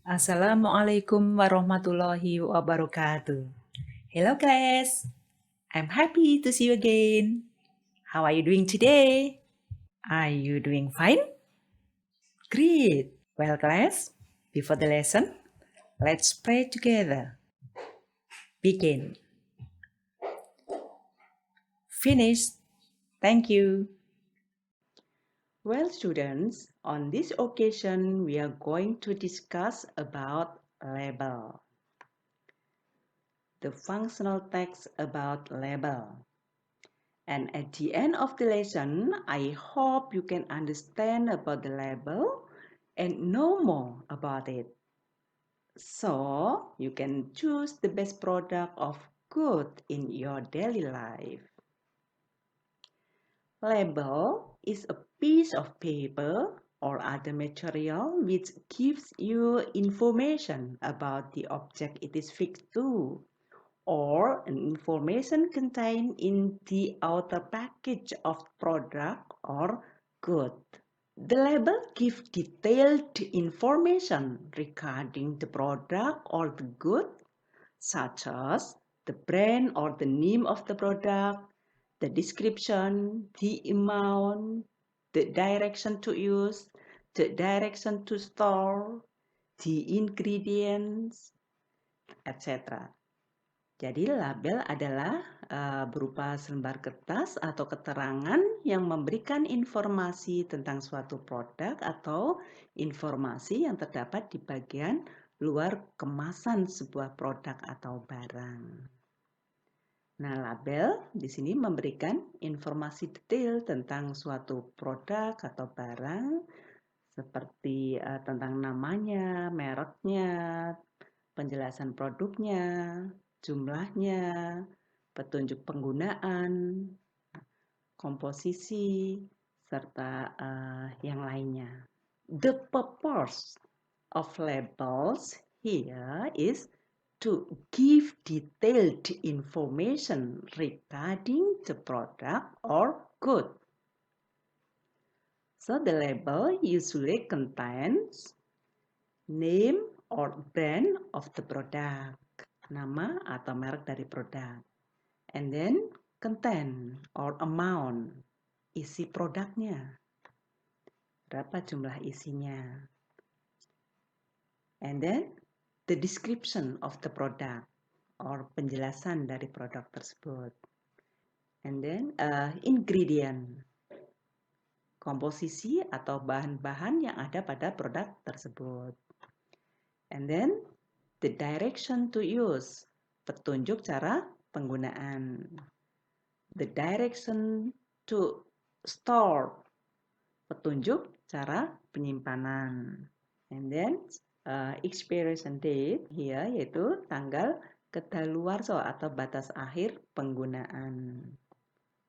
Assalamualaikum warahmatullahi wabarakatuh. Hello class, I'm happy to see you again. How are you doing today? Are you doing fine? Great. Well class, before the lesson, let's pray together. Begin. Finish. Thank you. Well students, on this occasion we are going to discuss about label. The functional text about label. And at the end of the lesson, I hope you can understand about the label and know more about it. So you can choose the best product of good in your daily life. Label is a piece of paper or other material which gives you information about the object it is fixed to, or an information contained in the outer package of product or good. The label gives detailed information regarding the product or the good, such as the brand or the name of the product, the description, the amount, the direction to use, the direction to store, the ingredients, etc. Jadi label adalah berupa selembar kertas atau keterangan yang memberikan informasi tentang suatu produk atau informasi yang terdapat di bagian luar kemasan sebuah produk atau barang. Nah, label di sini memberikan informasi detail tentang suatu produk atau barang seperti tentang namanya, mereknya, penjelasan produknya, jumlahnya, petunjuk penggunaan, komposisi, serta yang lainnya. The purpose of labels here is to give detailed information regarding the product or good. So the label usually contains name or brand of the product, nama atau merek dari produk, and then content or amount, isi produknya, berapa jumlah isinya, and then the description of the product or penjelasan dari produk tersebut, and then ingredient, komposisi atau bahan-bahan yang ada pada produk tersebut, and then the direction to use, petunjuk cara penggunaan, the direction to store, petunjuk cara penyimpanan, and then expiration date here yaitu tanggal kedaluarsa atau batas akhir penggunaan.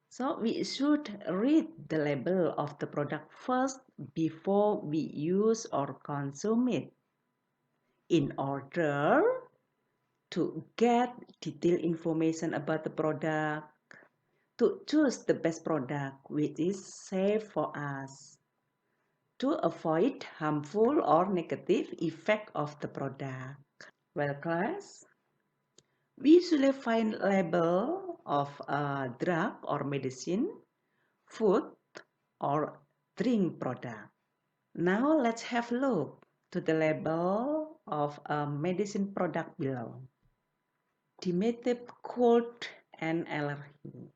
So we should read the label of the product first before we use or consume it, in order to get detailed information about the product, to choose the best product which is safe for us, to avoid harmful or negative effect of the product. Well class, we usually find label of a drug or medicine, food or drink product. Now let's have a look to the label of a medicine product below. Dimethylcold cold and allergy.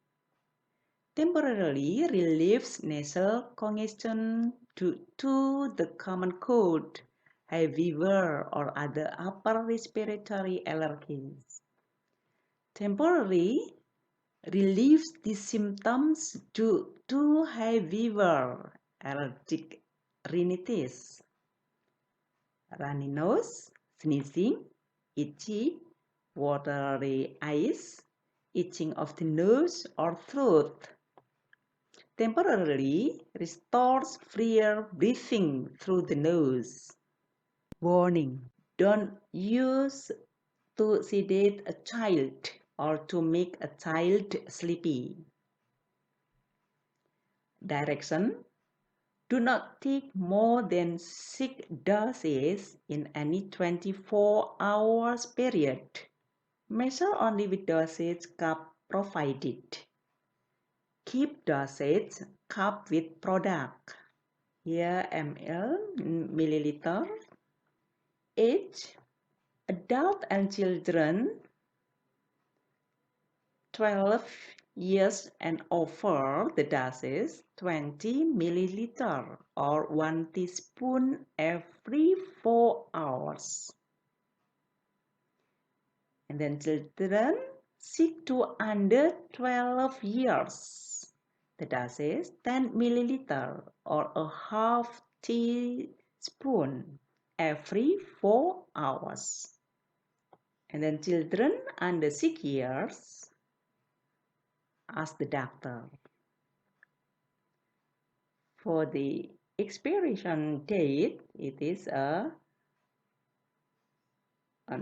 Temporarily relieves nasal congestion due to the common cold, high fever, or other upper respiratory allergies. Temporarily relieves the symptoms due to high fever, allergic rhinitis, runny nose, sneezing, itchy, watery eyes, itching of the nose or throat. Temporarily restores freer breathing through the nose. Warning: don't use to sedate a child or to make a child sleepy. Direction: Do not take more than 6 doses in any 24 hours period. Measure only with dosage cup provided. Keep dosage cup with product. Here ml, milliliter. Age, adult and children 12 years and over, the doses 20 milliliter or 1 teaspoon every 4 hours. And then children 6 to under 12 years, the doses 10 milliliter or a half teaspoon every 4 hours. And then children under 6 years, ask the doctor. For the expiration date, it is on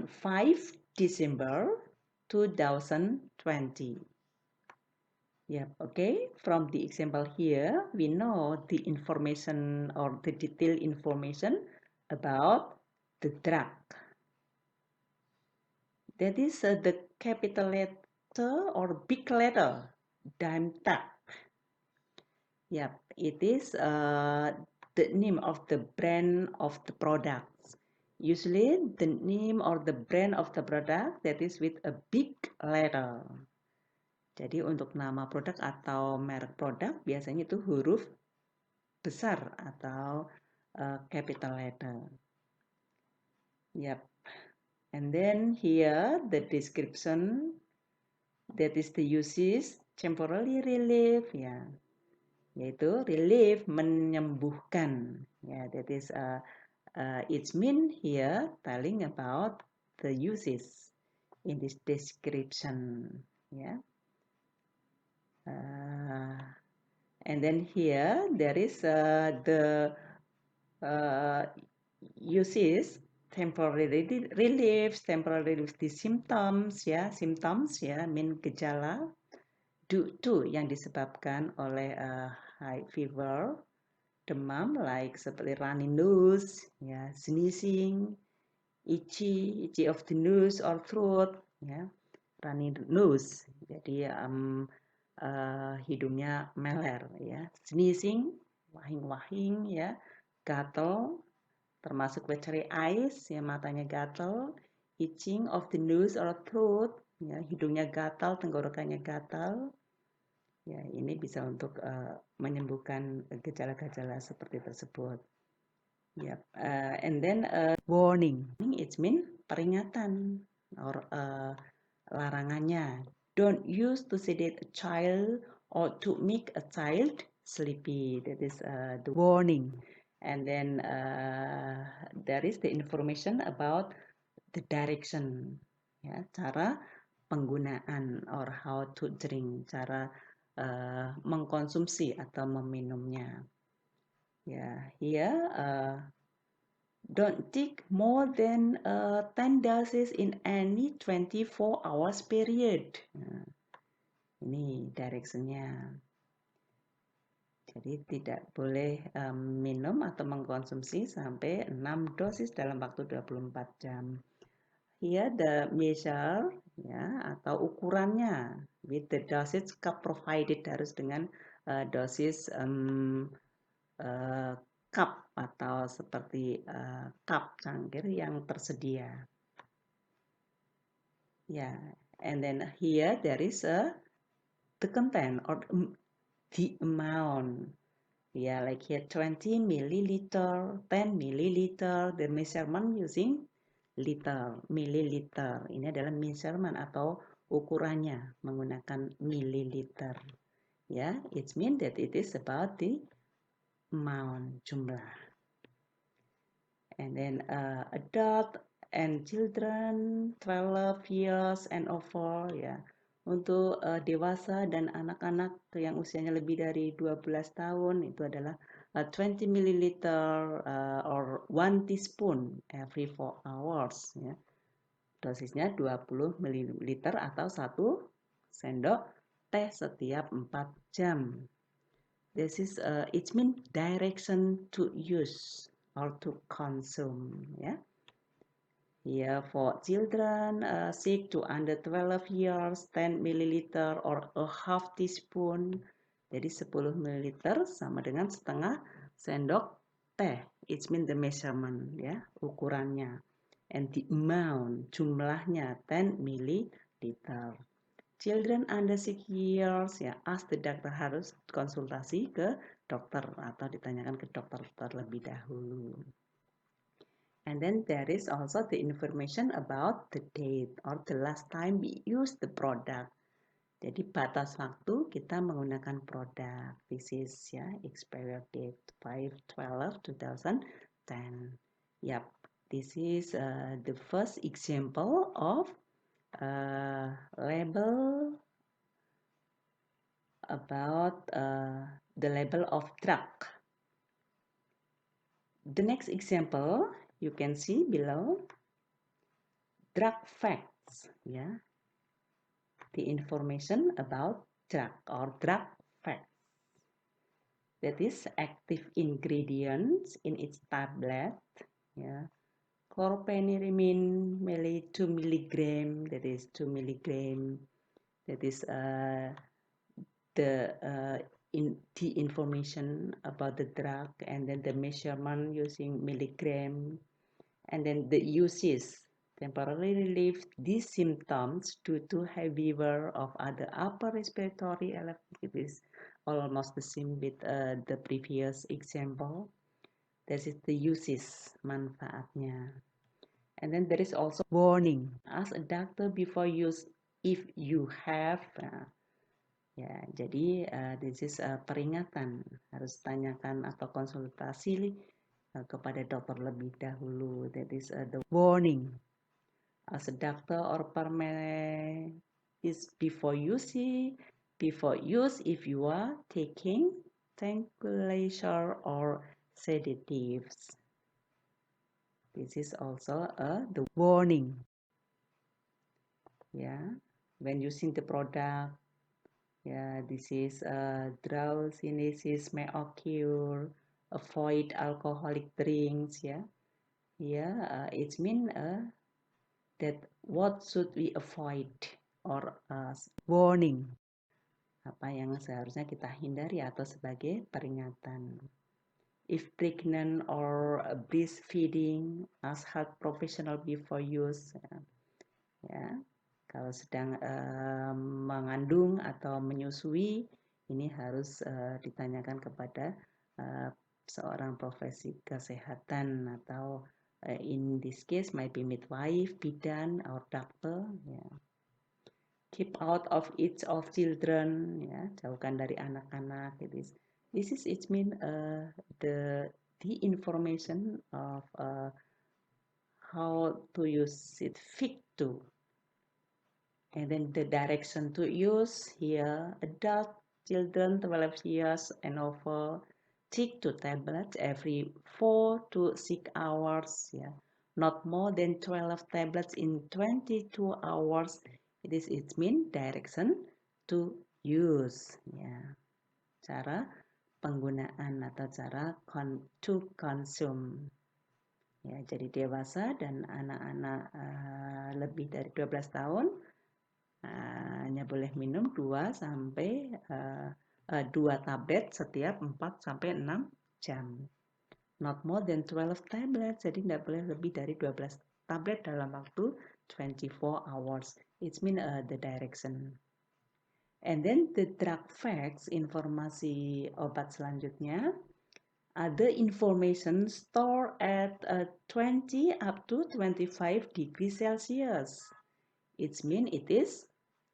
5 December 2020. Yep, okay. From the example here, we know the information or the detailed information about the drug. That is the capital letter or big letter, Dimetapp. Yep, it is the name of the brand of the product. Usually the name or the brand of the product that is with a big letter. Jadi untuk nama produk atau merek produk biasanya itu huruf besar atau capital letter. Yep. And then here the description, that is the uses, temporary relief, ya, yaitu relief, menyembuhkan, ya, that is it mean here telling about the uses in this description, ya. And then here there is the uses, temporary relief, temporary relief the symptoms, ya, symptoms, ya, mean gejala due to yang disebabkan oleh high fever, demam, like seperti runny nose, ya, sneezing, itchy of the nose or throat, ya, runny nose, jadi hidungnya meler, ya, sneezing, wahing-wahing, ya, gatal, termasuk watery eyes, ya, matanya gatal, itching of the nose or throat, ya, hidungnya gatal, tenggorokannya gatal, ya, ini bisa untuk menyembuhkan gejala-gejala seperti tersebut. Yep. And then warning, it means peringatan or larangannya. Don't use to sedate a child or to make a child sleepy. That is the warning. And then there is the information about the direction, ya, cara penggunaan or how to drink, cara mengkonsumsi atau meminumnya. Yeah, here don't take more than 10 doses in any 24 hours period. Nah, ini directionnya. Jadi tidak boleh minum atau mengkonsumsi sampai 6 dosis dalam waktu 24 jam. Here the measure, ya, atau ukurannya with the dosage cup provided, harus dengan dosis cup atau seperti cup cangkir yang tersedia. Yeah, and then here there is the content or the amount. Yeah, like here 20 milliliter, 10 milliliter, the measurement using liter, milliliter. Ini adalah measurement atau ukurannya menggunakan milliliter. Ya, it means that it is about the amount, jumlah. And then adult and children 12 years and over, ya. Untuk dewasa dan anak-anak yang usianya lebih dari 12 tahun itu adalah 20 milliliter or 1 teaspoon every 4 hours, ya. Dosisnya 20 ml atau 1 sendok teh setiap 4 jam. This is it means direction to use or to consume. Yeah. Here for children sick to under 12 years, 10 milliliter or a half teaspoon. Jadi 10 ml sama dengan setengah sendok teh. It means the measurement, ya, ukurannya. And the amount, jumlahnya 10 milliliter. Children under 6 years, ya, ask the doctor, harus konsultasi ke dokter atau ditanyakan ke dokter terlebih dahulu. And then there is also the information about the date or the last time we use the product. Jadi batas waktu kita menggunakan produk. This is ya expiry date 5/12/2010. Yep, this is the first example of label about the label of drug. The next example you can see below, drug facts, yeah, the information about drug or drug facts. That is active ingredients in its tablet, yeah. Chlorpheniramine, 2 milligram, that is 2 milligram. That is the information about the drug, and then the measurement using milligram, and then the uses. Temporarily relieve these symptoms due to high fever of other upper respiratory it is almost the same with the previous example. This is the uses, manfaatnya. And then there is also warning. Ask a doctor before use if you have. Ya, jadi this is peringatan, harus tanyakan atau konsultasi kepada dokter lebih dahulu. That is the warning. As a doctor or paramedic is before use if you are taking tranquilizer or sedatives. This is also the warning. Yeah, when using the product. Yeah, this is drowsiness may occur. Avoid alcoholic drinks. Yeah, yeah. It means that what should we avoid or warning. Apa yang seharusnya kita hindari atau sebagai peringatan. If pregnant or breastfeeding, ask health professional before use. Ya. Kalau sedang mengandung atau menyusui, ini harus ditanyakan kepada seorang profesi kesehatan atau in this case might be midwife, bidan, or doctor. Ya. Keep out of each of children, ya, jauhkan dari anak-anak. This is it mean the information of how to use it fit to. And then the direction to use here, adult children 12 years and over, take 2 tablets every 4 to 6 hours. Yeah. Not more than 12 tablets in 22 hours. It means direction to use. Yeah. Cara penggunaan atau cara to consume. Ya, jadi dewasa dan anak-anak lebih dari 12 tahun hanya boleh minum 2 sampai 2 tablet setiap 4 sampai 6 jam. Not more than 12 tablets, jadi tidak boleh lebih dari 12 tablet dalam waktu 24 hours. It means the direction. And then the drug facts, informasi obat selanjutnya. Other information stored at 20 up to 25 degrees Celsius. It means it is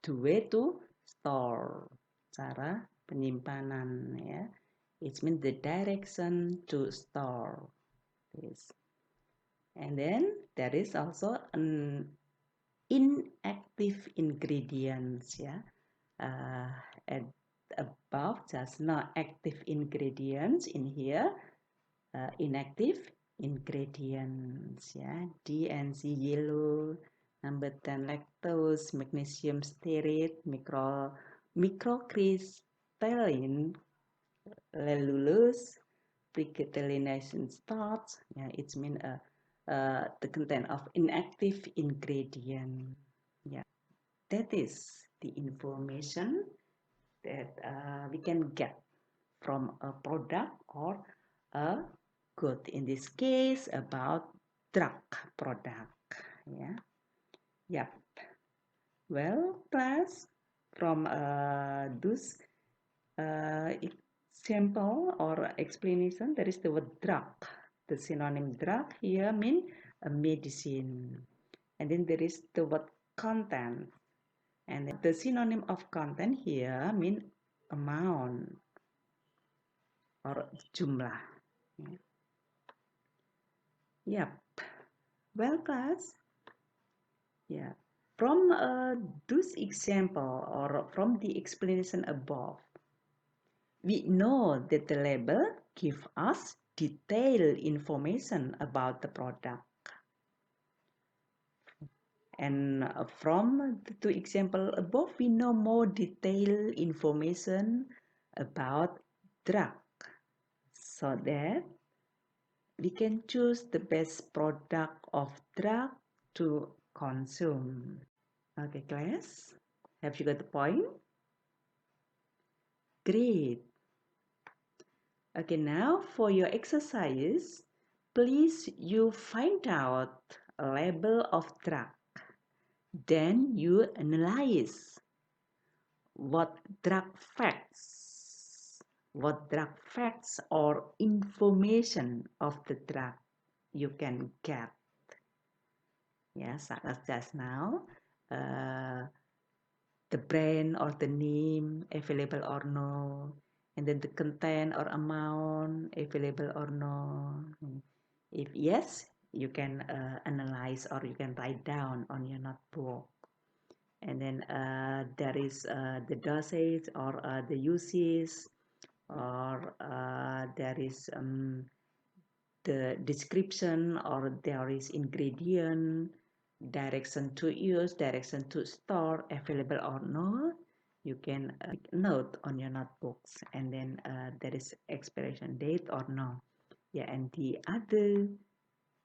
the way to store, cara penyimpanan, ya. It means the direction to store this. And then there is also an inactive ingredients, ya. At above just not active ingredients, in here inactive ingredients, ya. D and C yellow. Number 10, lactose, magnesium stearate, microcrystalline lulus, precrystallization starts. Yeah, it means the content of inactive ingredient. Yeah, that is the information that we can get from a product or a good. In this case, about drug product. Yeah. Yep. Well, class, from those example or explanation, there is the word drug. The synonym drug here mean a medicine. And then there is the word content. And the synonym of content here mean amount or jumlah. Yep. Well, class. Yeah. From those example or from the explanation above, we know that the label gives us detailed information about the product. And from the two examples above, we know more detailed information about drug so that we can choose the best product of drug to consume. Okay, class, have you got the point? Great. Okay, now for your exercise, please you find out a label of drug. Then you analyze what drug facts or information of the drug you can get. Yes, such as just now, the brand or the name available or no, and then the content or amount available or no. If yes, you can analyze or you can write down on your notebook. And then there is the dosage or the uses, or there is the description, or there is ingredient, direction to use, direction to store, available or not. You can note on your notebooks, and then there is expiration date or no. Yeah, and the other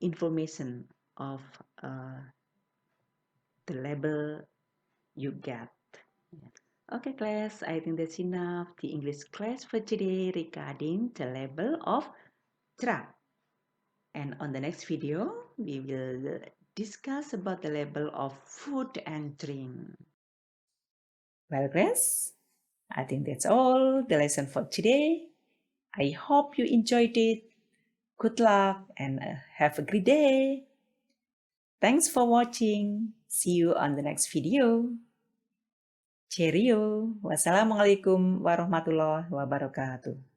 information of the label you get. Okay, class, I think that's enough. The English class for today regarding the label of drug. And on the next video, we will discuss about the label of food and drink. Well, class, I think that's all the lesson for today. I hope you enjoyed it. Good luck and have a great day. Thanks for watching. See you on the next video. Cheerio. Wassalamualaikum warahmatullahi wabarakatuh.